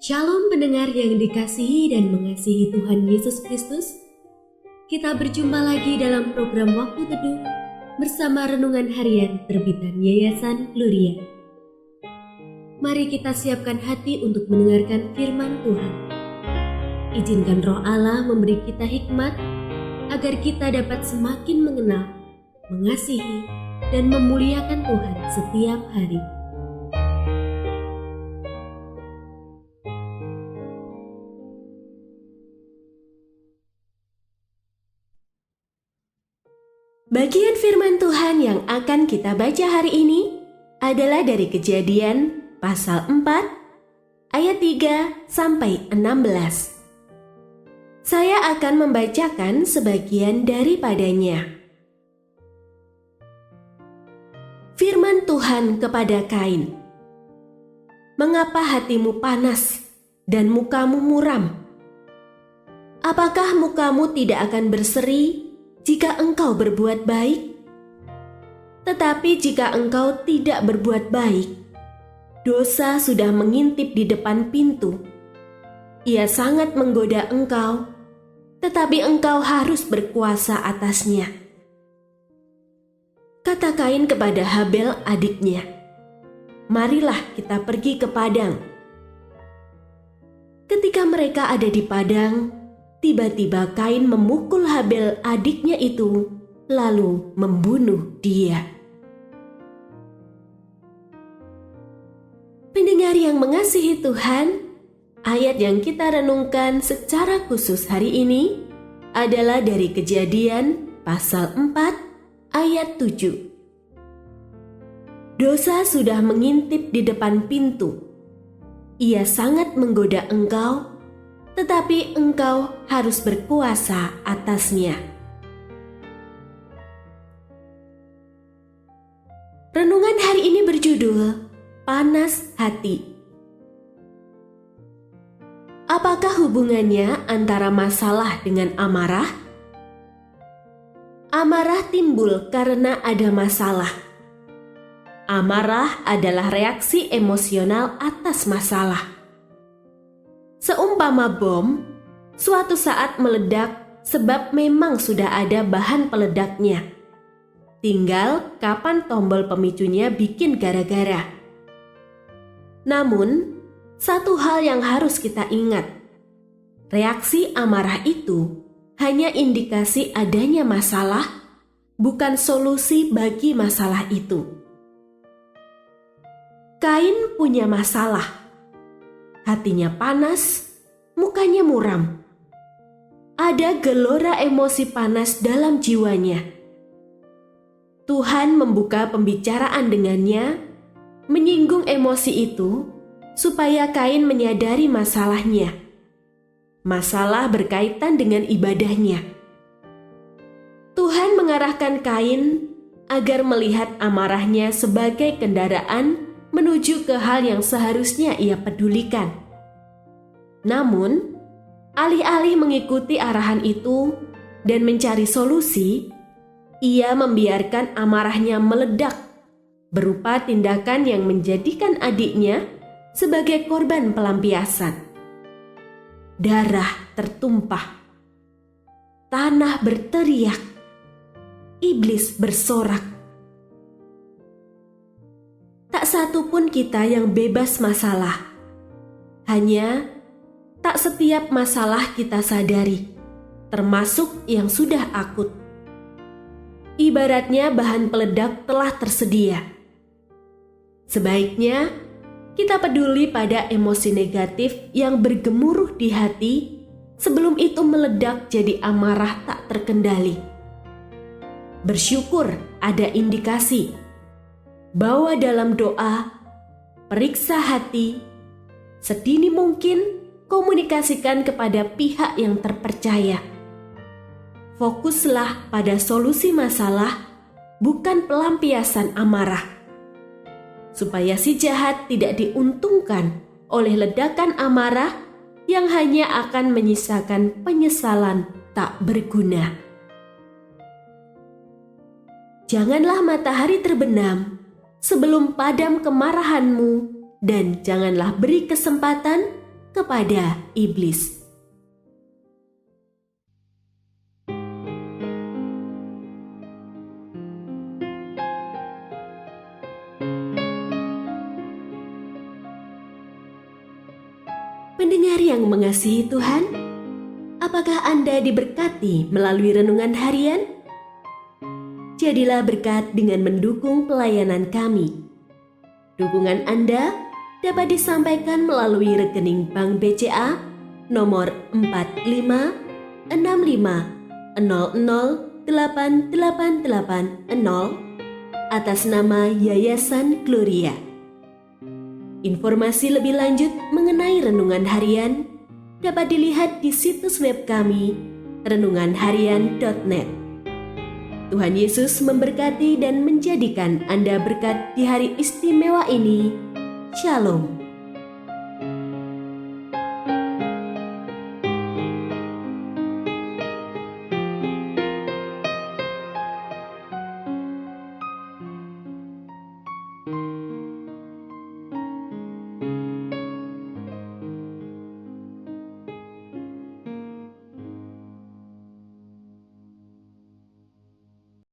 Shalom pendengar yang dikasihi dan mengasihi Tuhan Yesus Kristus. Kita berjumpa lagi dalam program Waktu Teduh bersama Renungan Harian terbitan Yayasan Gloria. Mari kita siapkan hati untuk mendengarkan firman Tuhan. Izinkan Roh Allah memberi kita hikmat agar kita dapat semakin mengenal, mengasihi, dan memuliakan Tuhan setiap hari. Bagian firman Tuhan yang akan kita baca hari ini adalah dari Kejadian pasal 4 ayat 3 sampai 16. Saya akan membacakan sebagian daripadanya. Firman Tuhan kepada Kain, "Mengapa hatimu panas dan mukamu muram? Apakah mukamu tidak akan berseri jika engkau berbuat baik? Tetapi jika engkau tidak berbuat baik, dosa sudah mengintip di depan pintu. Ia sangat menggoda engkau, tetapi engkau harus berkuasa atasnya." Kata Kain kepada Habel adiknya, "Marilah kita pergi ke padang." Ketika mereka ada di padang, tiba-tiba Kain memukul Habel adiknya itu, lalu membunuh dia. Pendengar yang mengasihi Tuhan, ayat yang kita renungkan secara khusus hari ini adalah dari Kejadian pasal 4 ayat 7. Dosa sudah mengintip di depan pintu. Ia sangat menggoda engkau, tetapi engkau harus berkuasa atasnya. Renungan hari ini berjudul Panas Hati. Apakah hubungannya antara masalah dengan amarah? Amarah timbul karena ada masalah. Amarah adalah reaksi emosional atas masalah. Seumpama bom, suatu saat meledak sebab memang sudah ada bahan peledaknya. Tinggal kapan tombol pemicunya bikin gara-gara. Namun, satu hal yang harus kita ingat, reaksi amarah itu hanya indikasi adanya masalah, bukan solusi bagi masalah itu. Kain punya masalah. Hatinya panas, mukanya muram. Ada gelora emosi panas dalam jiwanya. Tuhan membuka pembicaraan dengannya, menyinggung emosi itu, supaya Kain menyadari masalahnya. Masalah berkaitan dengan ibadahnya. Tuhan mengarahkan Kain agar melihat amarahnya sebagai kendaraan menuju ke hal yang seharusnya ia pedulikan. Namun, alih-alih mengikuti arahan itu dan mencari solusi, ia membiarkan amarahnya meledak berupa tindakan yang menjadikan adiknya sebagai korban pelampiasan. Darah tertumpah, tanah berteriak, iblis bersorak. Tak satu pun kita yang bebas masalah. Hanya tak setiap masalah kita sadari, termasuk yang sudah akut. Ibaratnya bahan peledak telah tersedia. Sebaiknya kita peduli pada emosi negatif yang bergemuruh di hati sebelum itu meledak jadi amarah tak terkendali. Bersyukur ada indikasi. Bawa dalam doa, periksa hati, sedini mungkin komunikasikan kepada pihak yang terpercaya. Fokuslah pada solusi masalah, bukan pelampiasan amarah, supaya si jahat tidak diuntungkan oleh ledakan amarah yang hanya akan menyisakan penyesalan tak berguna. Janganlah matahari terbenam sebelum padam kemarahanmu, dan janganlah beri kesempatan kepada iblis. Pendengar yang mengasihi Tuhan, apakah Anda diberkati melalui renungan harian? Jadilah berkat dengan mendukung pelayanan kami. Dukungan Anda dapat disampaikan melalui rekening Bank BCA nomor 4565008880 atas nama Yayasan Gloria. Informasi lebih lanjut mengenai renungan harian dapat dilihat di situs web kami renunganharian.net. Tuhan Yesus memberkati dan menjadikan Anda berkat di hari istimewa ini. Shalom.